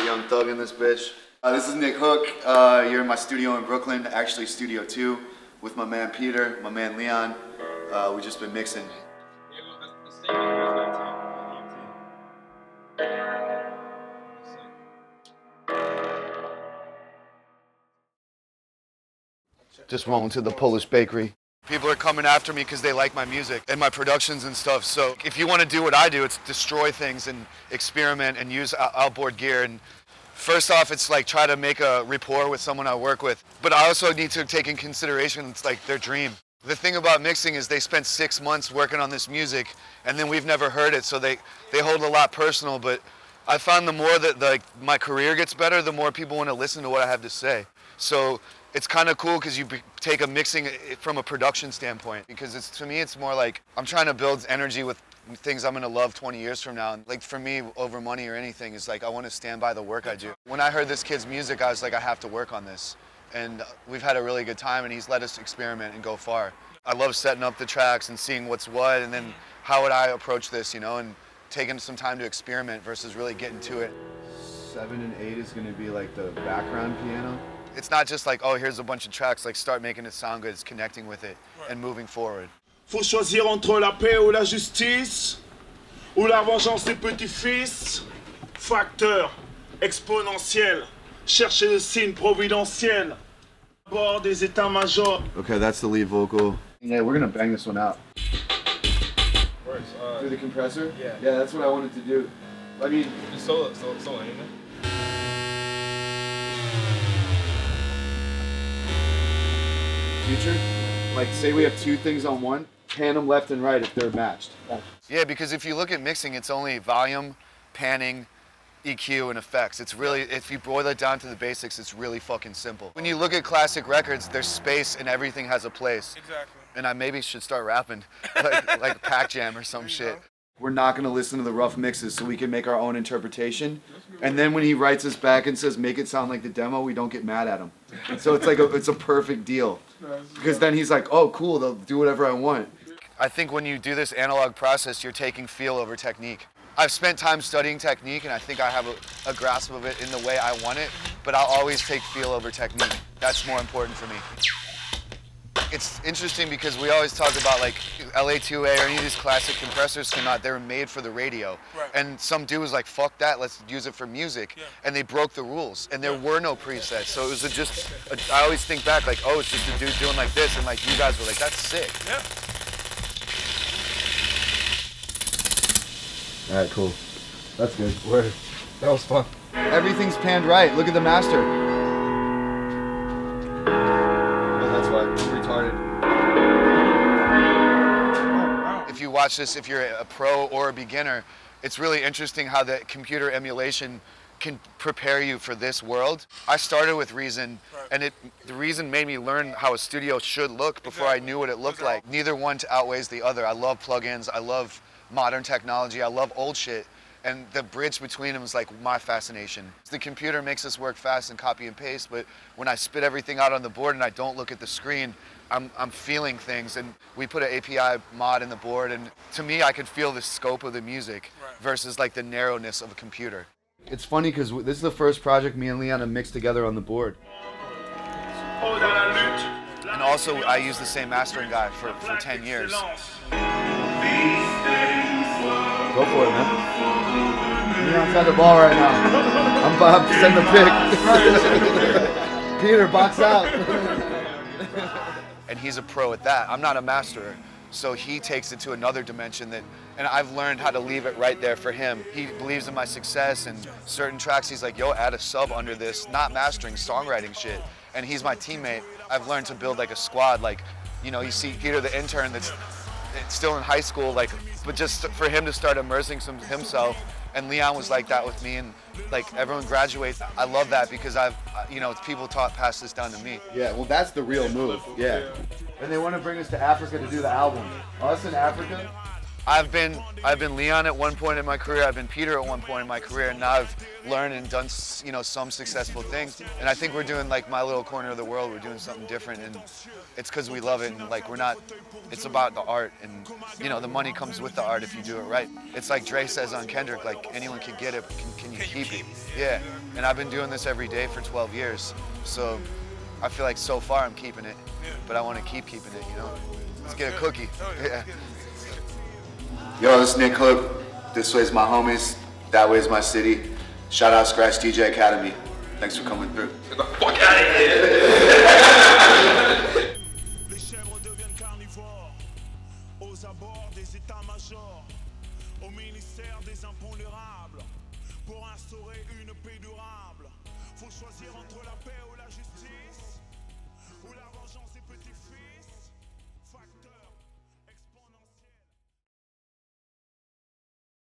Young Thug in this bitch. This is Nick Hook. You're in my studio in Brooklyn, actually Studio 2, with my man Peter, my man Leon. We just been mixing. Just rolling to the Polish bakery. People are coming after me because they like my music and my productions and stuff. So if you want to do what I do, it's destroy things and experiment and use outboard gear. And first off, it's like try to make a rapport with someone I work with. But I also need to take in consideration it's like their dream. The thing about mixing is they spent 6 months working on this music and then we've never heard it. So they hold a lot personal. But I found the more that my career gets better, the more people want to listen to what I have to say. So it's kind of cool because you take a mixing from a production standpoint, because to me it's more like I'm trying to build energy with things I'm going to love 20 years from now. And like for me, over money or anything, is like I want to stand by the work I do. When I heard this kid's music, I was like, I have to work on this. And we've had a really good time and he's let us experiment and go far. I love setting up the tracks and seeing what's what and then how would I approach this, you know, and taking some time to experiment versus really getting to it. 7 and 8 is going to be like the background piano. It's not just like, oh, here's a bunch of tracks, like start making it sound good, it's connecting with it and moving forward. Faut choisir entre la paix ou la justice, ou la vengeance des petits-fils. Facteur exponentiel, cherchez le signe providentiel. Bord des états-majors. Okay, that's the lead vocal. Yeah, we're gonna bang this one out. Works. Through the compressor? Yeah. Yeah, that's what I wanted to do. I mean, just solo anything. Future, like say we have 2 things on one, pan them left and right if they're matched. Yeah, because if you look at mixing, it's only volume, panning, EQ, and effects. It's really, if you boil it down to the basics, it's really fucking simple. When you look at classic records, there's space and everything has a place. Exactly. And I maybe should start rapping, like Pac Jam or some shit. We're not gonna listen to the rough mixes so we can make our own interpretation. And then when he writes us back and says, make it sound like the demo, we don't get mad at him. And so it's like it's a perfect deal. Because then he's like, oh, cool, they'll do whatever I want. I think when you do this analog process, you're taking feel over technique. I've spent time studying technique and I think I have a grasp of it in the way I want it, but I'll always take feel over technique. That's more important for me. It's interesting because we always talk about like LA2A or any of these classic compressors they were made for the radio. Right. And some dude was like, fuck that, let's use it for music. Yeah. And they broke the rules and there were no presets. So it was I always think back like, oh, it's just a dude doing like this and like you guys were like, that's sick. Yeah. All right, cool. That's good. Word. That was fun. Everything's panned right. Look at the master. I'm retarded. If you watch this, if you're a pro or a beginner, it's really interesting how the computer emulation can prepare you for this world. I started with Reason, and the Reason made me learn how a studio should look before I knew what it looked like. Neither one outweighs the other. I love plugins, I love modern technology, I love old shit. And the bridge between them is like my fascination. The computer makes us work fast and copy and paste, but when I spit everything out on the board and I don't look at the screen, I'm feeling things. And we put an API mod in the board, and to me, I could feel the scope of the music versus like the narrowness of a computer. It's funny because this is the first project me and Leon have mixed together on the board. And also, I use the same mastering guy for 10 years. Go for it, man. You're outside the ball right now. I'm about to send the pick. Peter, box out. And he's a pro at that. I'm not a masterer. So he takes it to another dimension and I've learned how to leave it right there for him. He believes in my success and certain tracks he's like, yo, add a sub under this, not mastering, songwriting shit. And he's my teammate. I've learned to build like a squad. Like, you know, you see Peter the intern that's still in high school, like, but just for him to start immersing himself, and Leon was like that with me, and like everyone graduates. I love that because people pass this down to me. Yeah, well, that's the real move. Yeah. And they want to bring us to Africa to do the album. Us in Africa. I've been Leon at one point in my career. I've been Peter at one point in my career, and now I've learned and done, you know, some successful things. And I think we're doing like my little corner of the world. We're doing something different, and it's because we love it. And like we're not. It's about the art, and you know the money comes with the art if you do it right. It's like Dre says on Kendrick, like anyone can get it, but can you keep it? Yeah. And I've been doing this every day for 12 years, so I feel like so far I'm keeping it, but I want to keep keeping it. You know. Let's get a cookie. Yeah. Yo, this is Nick Hook. This way's my homies. That way's my city. Shout out Scratch DJ Academy. Thanks for coming through. Get the fuck out of here! Les chèvres deviennent carnivores aux abords des états-majors, au ministère des impondérables, pour instaurer une paix durable. Faut choisir entre la paix ou la justice, ou la vengeance des petits-fils.